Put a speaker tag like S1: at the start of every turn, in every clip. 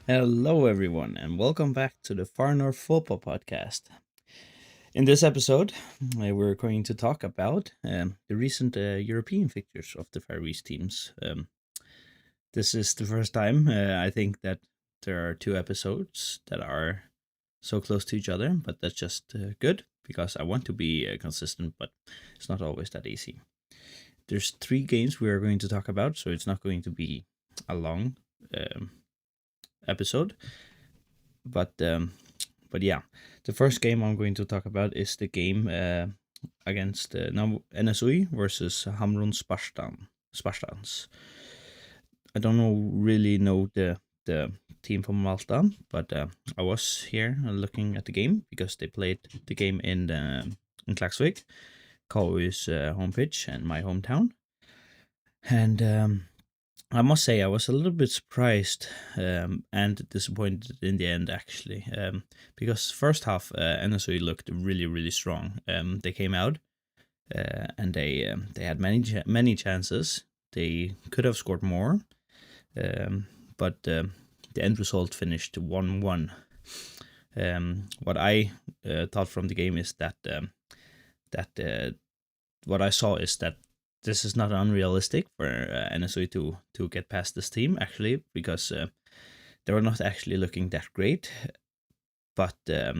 S1: Hello, everyone, and welcome back to the Far North Football Podcast. In this episode, we're going to talk about the recent European fixtures of the Faroese teams. This is the first time I think that there are two episodes that are so close to each other, but that's just good because I want to be consistent, but it's not always that easy. There's 3 games we are going to talk about, so it's not going to be a long episode, but yeah, the first game I'm going to talk about is the game against NSÍ versus Hamrun Spartans. I don't really know the team from Malta, but I was here looking at the game because they played the game in Klaksvík, KU's home pitch and my hometown, and I must say I was a little bit surprised and disappointed in the end, actually, because first half NSÍ looked really, really strong. They came out and they had many chances. They could have scored more, but the end result finished 1-1. What I thought from the game is that what I saw is that this is not unrealistic for NSÍ to get past this team, actually, because they were not actually looking that great. But that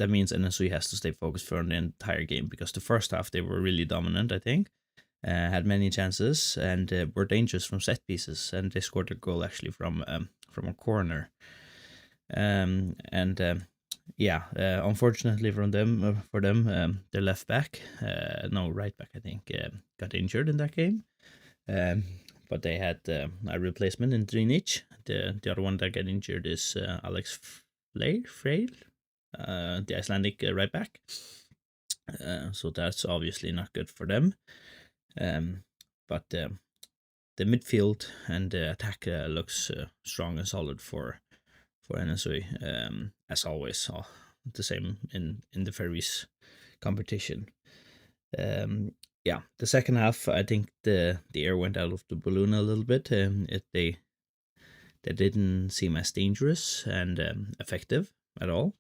S1: means NSÍ has to stay focused for the entire game, because the first half they were really dominant, I think, had many chances and were dangerous from set pieces, and they scored a goal actually from a corner. Unfortunately for them, their left back, right back, I think, got injured in that game. But they had a replacement in Trinic. The other one that got injured is Alex Freyl, the Icelandic right back. So that's obviously not good for them. But the midfield and the attack looks strong and solid for NSÍ, as always, the same in the Faroese competition. The second half, I think the air went out of the balloon a little bit. They didn't seem as dangerous and effective at all.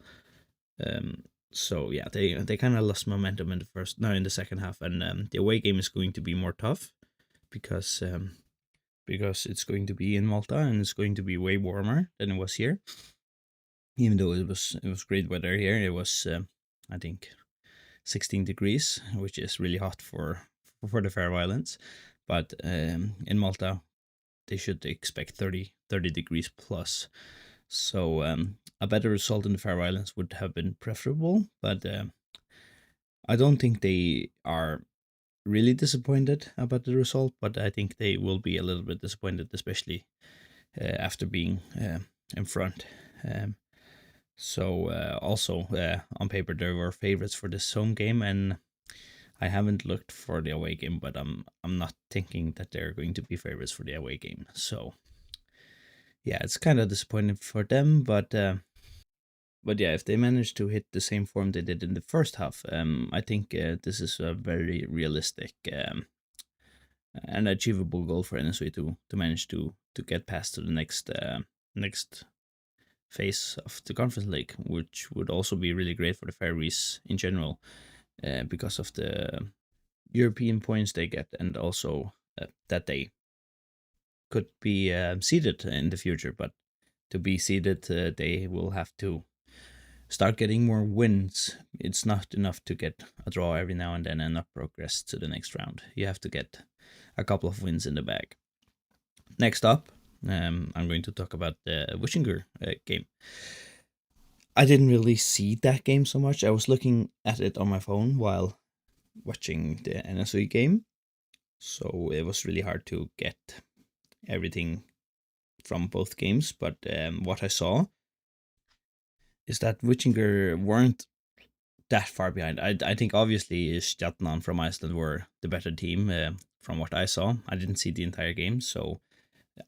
S1: They kind of lost momentum in the second half, and the away game is going to be more tough because it's going to be in Malta and it's going to be way warmer than it was here. Even though it was great weather here, it was I think 16 degrees, which is really hot for the Faroe Islands. But in Malta, they should expect 30 degrees plus. So a better result in the Faroe Islands would have been preferable, but I don't think they are really disappointed about the result, but I think they will be a little bit disappointed, especially after being in front. Also on paper they were favorites for this home game, and I haven't looked for the away game, but I'm not thinking that they're going to be favorites for the away game. So yeah, it's kind of disappointing for them, but yeah, if they manage to hit the same form they did in the first half, I think this is a very realistic and achievable goal for NSÍ to manage to get past to the next phase of the Conference League, which would also be really great for the Faroese in general, because of the European points they get, and also that they could be seeded in the future. But to be seeded, they will have to start getting more wins. It's not enough to get a draw every now and then and not progress to the next round. You have to get a couple of wins in the bag. Next up, I'm going to talk about the Víkingur game. I didn't really see that game so much. I was looking at it on my phone while watching the NSÍ game, so it was really hard to get everything from both games, but what I saw is that Víkingur weren't that far behind. I think obviously Stjarnan from Iceland were the better team from what I saw. I didn't see the entire game, so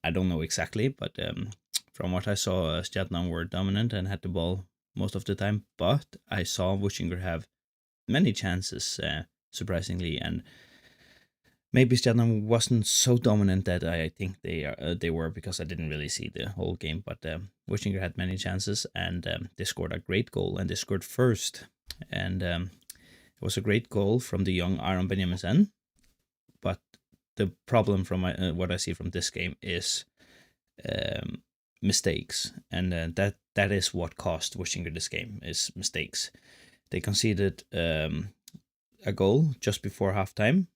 S1: I don't know exactly, but from what I saw, Stjarnan were dominant and had the ball most of the time. But I saw Víkingur have many chances, surprisingly, and maybe Stjarnan wasn't so dominant that I think they were, because I didn't really see the whole game. But Víkingur had many chances, and they scored a great goal, and they scored first, and it was a great goal from the young Aron Benjaminsen. But the problem from what I see from this game is mistakes, and that is what cost Víkingur this game, is mistakes. They conceded a goal just before halftime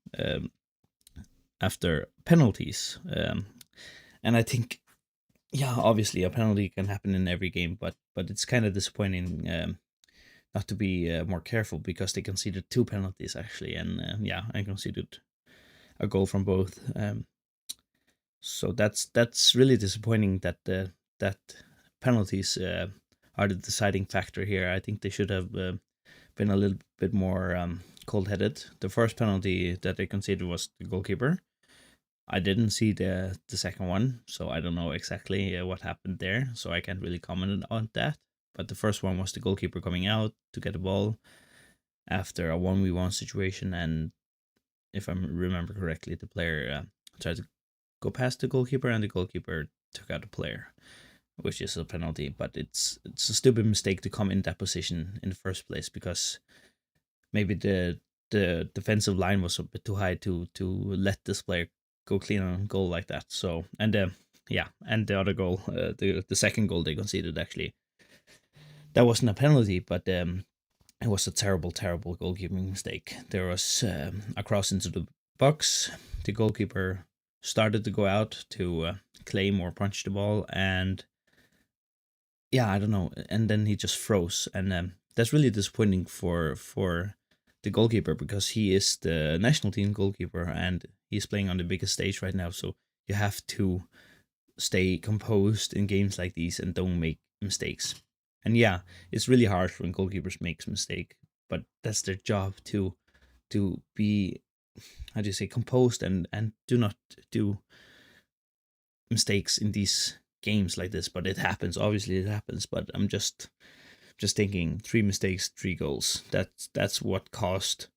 S1: after penalties, and I think, yeah, obviously a penalty can happen in every game, but it's kind of disappointing not to be more careful, because they conceded 2 penalties actually, and I conceded a goal from both. So that's really disappointing that that penalties are the deciding factor here. I think they should have been a little bit more cold-headed. The first penalty that they conceded was the goalkeeper. I didn't see the second one, so I don't know exactly what happened there, so I can't really comment on that. But the first one was the goalkeeper coming out to get the ball after a 1v1 situation, and if I remember correctly, the player tried to go past the goalkeeper, and the goalkeeper took out the player, which is a penalty. But it's a stupid mistake to come in that position in the first place, because maybe the defensive line was a bit too high to let this player go clean on goal like that. So, and and the other goal, the second goal they conceded, actually, that wasn't a penalty, but it was a terrible goalkeeping mistake. There was a cross into the box. The goalkeeper started to go out to claim or punch the ball, and I don't know, and then he just froze, and that's really disappointing for the goalkeeper, because he is the national team goalkeeper and he's playing on the biggest stage right now. So you have to stay composed in games like these and don't make mistakes. And it's really harsh when goalkeepers make mistake, but that's their job to be, how do you say, composed and do not do mistakes in these games like this. But it happens, obviously it happens, but I'm just thinking, 3 mistakes, 3 goals. That's what cost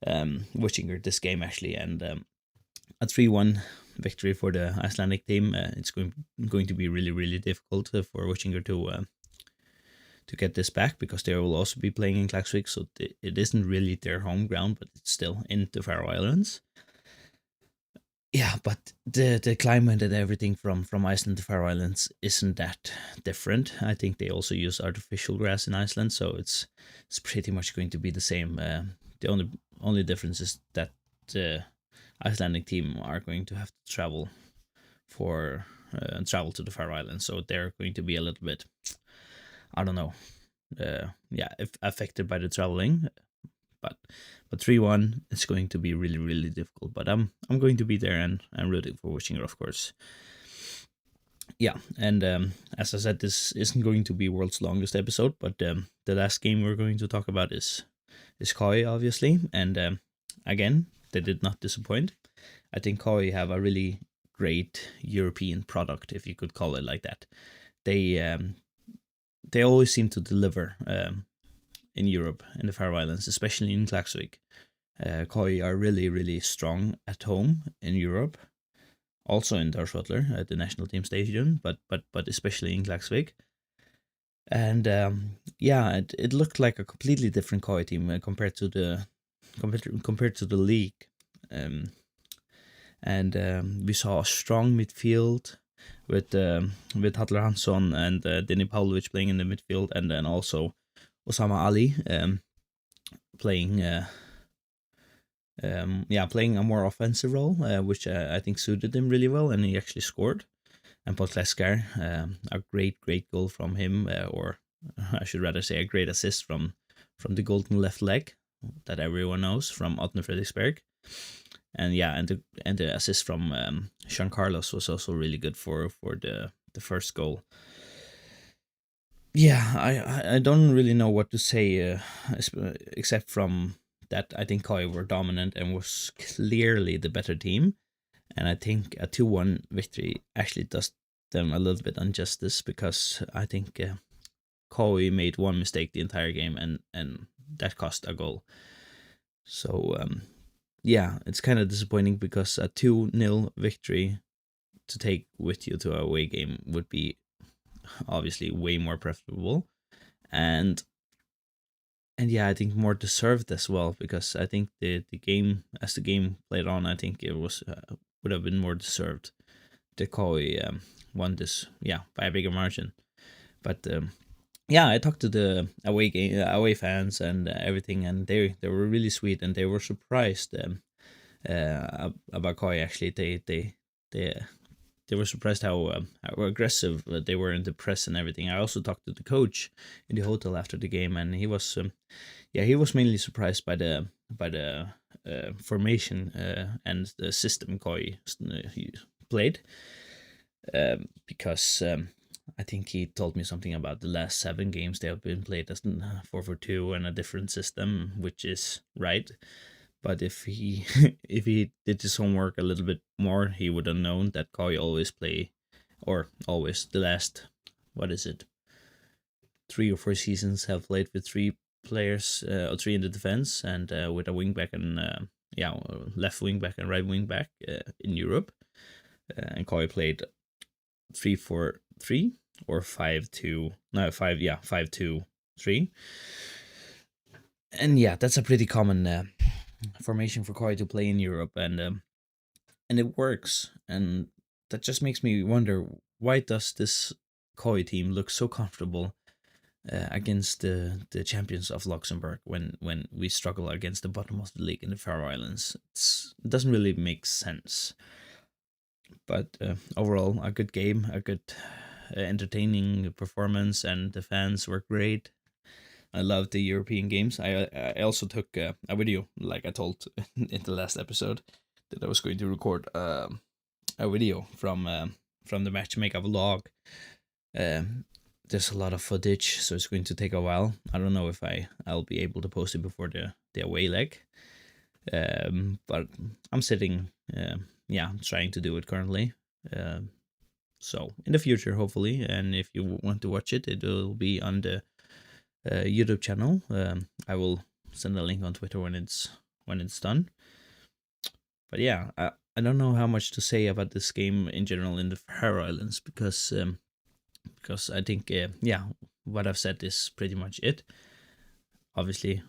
S1: Víkingur this game, actually. And a 3-1 victory for the Icelandic team. It's going to be really, really difficult for Víkingur to get this back, because they will also be playing in Klaksvík, so it isn't really their home ground, but it's still in the Faroe Islands. Yeah, but the climate and everything from Iceland to Faroe Islands isn't that different. I think they also use artificial grass in Iceland, so it's pretty much going to be the same. The only difference is that the Icelandic team are going to have to travel to the Faroe Islands, so they're going to be a little bit, I don't know, if affected by the traveling. But 3-1, it's going to be really, really difficult. But I'm going to be there, and I'm rooting for Víkingur, of course. Yeah, and as I said, this isn't going to be world's longest episode, but the last game we're going to talk about is KOI, obviously. And again, they did not disappoint. I think KOI have a really great European product, if you could call it like that. They always seem to deliver in Europe, in the Faroe Islands, especially in Klaksvík. KOI are really, really strong at home in Europe, also in Þórsvöllur at the national team stadium, but especially in Klaksvík. And it looked like a completely different KOI team compared to the league. We saw a strong midfield with Hallur Hansson and Denny Pavlovic playing in the midfield, and then also Osama Ali playing a more offensive role, which I think suited him really well, and he actually scored. And Paul Kleskar, a great goal from him, or I should rather say a great assist from the golden left leg that everyone knows from Árni Fredriksberg. and the assist from Sean Carlos was also really good for the first goal. Yeah, I don't really know what to say except from that I think Koi were dominant and was clearly the better team, and I think a 2-1 victory actually does them a little bit injustice, because I think Koi made one mistake the entire game, and that cost a goal. So yeah, it's kind of disappointing, because a 2-0 victory to take with you to a away game would be obviously way more preferable, and yeah, I think more deserved as well, because I think the game, as the game played on, I think it was would have been more deserved. The Koi won this, by a bigger margin. But yeah, I talked to the away fans and everything, and they were really sweet, and they were surprised about Koi. Actually, they were surprised how aggressive they were in the press and everything. I also talked to the coach in the hotel after the game, and he was he was mainly surprised by the formation and the system Koi he played, because I think he told me something about the last 7 games they have been played as 4-4-2 and a different system, which is right. But if he if he did his homework a little bit more, he would have known that Koi always play, or always, the last, what is it, 3 or 4 seasons have played with 3 players, or 3 in the defense, and with a wing back and left wing back and right wing back in Europe. And Koi played 3-4-3 or 5-2, no 5-2-3, and that's a pretty common formation for Koi to play in Europe, and it works, and that just makes me wonder, why does this Koi team look so comfortable against the champions of Luxembourg when we struggle against the bottom of the league in the Faroe Islands? It doesn't really make sense. But overall, a good game, a good entertaining performance, and the fans were great. I love the European games. I also took a video, like I told in the last episode, that I was going to record a video from the match, make a vlog. There's a lot of footage, so it's going to take a while. I don't know if I'll be able to post it before the away leg. But I'm sitting, trying to do it currently. So in the future, hopefully, and if you want to watch it, it will be on the YouTube channel. I will send a link on Twitter when it's done. But yeah, I don't know how much to say about this game in general in the Faroe Islands, because I think what I've said is pretty much it. Obviously,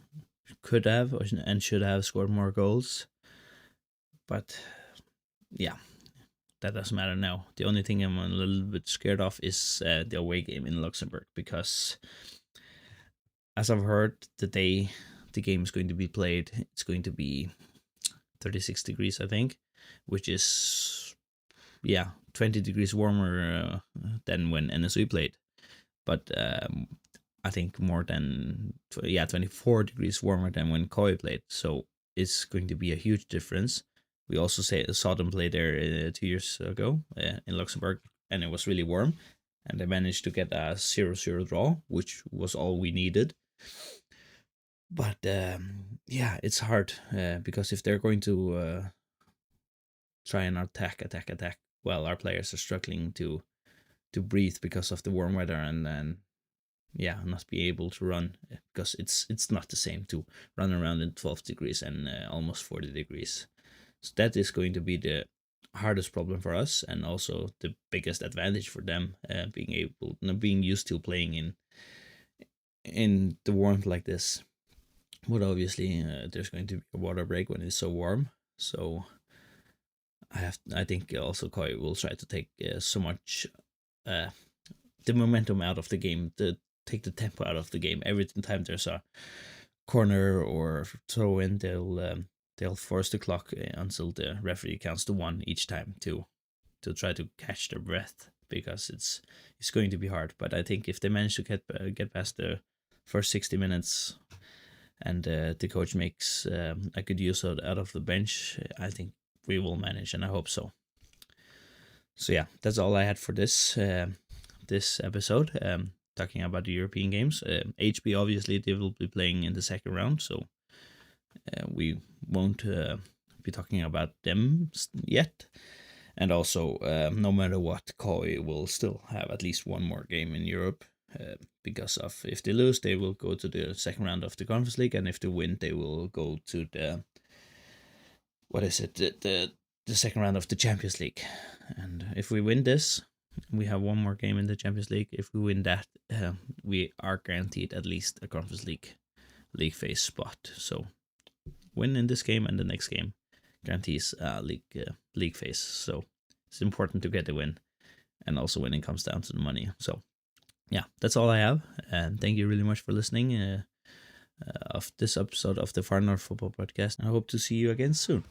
S1: could have and should have scored more goals, but that doesn't matter now. The only thing I'm a little bit scared of is the away game in Luxembourg, because as I've heard, the day the game is going to be played, it's going to be 36 degrees, I think, which is 20 degrees warmer than when NSÍ played, but I think more than 24 degrees warmer than when Koi played. So it's going to be a huge difference. We also saw them play there 2 years ago in Luxembourg, and it was really warm, and they managed to get a 0-0 draw, which was all we needed. But it's hard because if they're going to try and attack, well, our players are struggling to breathe because of the warm weather, and then not be able to run, because it's not the same to run around in 12 degrees and almost 40 degrees. So that is going to be the hardest problem for us, and also the biggest advantage for them, being used to playing in the warmth like this. But obviously, there's going to be a water break when it's so warm. So I think also Koi will try to take so much the momentum out of the game, to take the tempo out of the game. Every time there's a corner or throw in, they'll force the clock until the referee counts to 1 each time to try to catch their breath, because it's going to be hard. But I think if they manage to get past the first 60 minutes, and the coach makes a good use out of the bench, I think we will manage, and I hope so. So yeah, that's all I had for this this episode. Talking about the European games. HB, obviously they will be playing in the second round, so we won't be talking about them yet. And also, no matter what, Koi will still have at least one more game in Europe, because of if they lose, they will go to the second round of the Conference League, and if they win, they will go to the the second round of the Champions League. And if we win this, we have one more game in the Champions League. If we win that, we are guaranteed at least a Conference League phase spot. So win in this game and the next game guarantees league phase. So it's important to get the win, and also winning comes down to the money. So yeah, that's all I have, and thank you really much for listening of this episode of the Far North Football Podcast, and I hope to see you again soon.